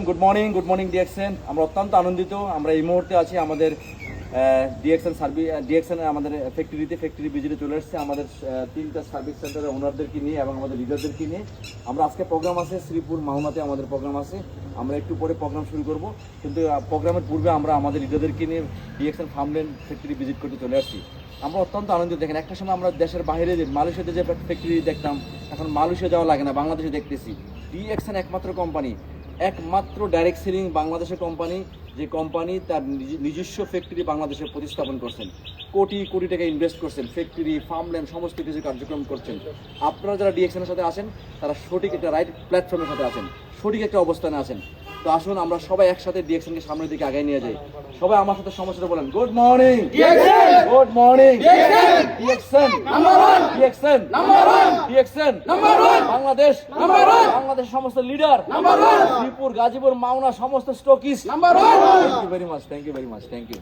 Good morning DXN. আমরা অত্যন্ত আনন্দিত। আমরা এই মুহূর্তে আছি আমাদের ডিএক্সএন আমাদের ফ্যাক্টরি ভিজিটে চলে এসেছে আমাদের তিনটা সার্ভিস সেন্টারের ওনারদেরকে নিয়ে এবং আমাদের লিডারদেরকে নিয়ে। আমরা আজকে প্রোগ্রাম আছে শ্রীপুর মাওনাতে আমাদের প্রোগ্রাম আছে। আমরা একটু পরে প্রোগ্রাম শুরু করব, কিন্তু প্রোগ্রামের পূর্বে আমরা আমাদের লিডারদেরকে নিয়ে ডিএক্সএন ফার্মল্যান্ড ফ্যাক্টরি ভিজিট করতে চলে আসছি। আমরা অত্যন্ত আনন্দিত। দেখেন, একটা সময় আমরা দেশের বাইরে মালয়েশিয়াতে যে ফ্যাক্টরি দেখতাম, এখন মালয়েশিয়া যাওয়া লাগে না, বাংলাদেশে দেখতেছি। ডিএক্সএন একমাত্র কোম্পানি, একমাত্র ডাইরেক্ট সেলিং বাংলাদেশের কোম্পানি, যে কোম্পানি তার নিজস্ব ফ্যাক্টরি বাংলাদেশে প্রতিস্থাপন করছেন, কোটি কোটি টাকা ইনভেস্ট করছেন, ফ্যাক্টরি ফার্মল্যান্ড সমস্ত কিছু কার্যক্রম করছেন। আপনারা যারা ডিএক্সএনের সাথে আছেন তারা সঠিক একটা রাইট প্ল্যাটফর্মের সাথে আছেন, সঠিক একটা অবস্থানে আছেন। তো আসুন আমরা সবাই একসাথে ডিএক্সএনকে সামনের দিকে আগায় নিয়ে যাই। সবাই আমার সাথে সমস্যাটা বলেন, good morning good morning DXN number 1, DXN number 1, DXN number 1, Bangladesh number 1, Bangladesh সমস্ত লিডার নাম্বার 1, শ্রীপুর, গাজীপুর, মাওনা সমস্ত stockist number 1। Thank you very much, thank you very much, thank you.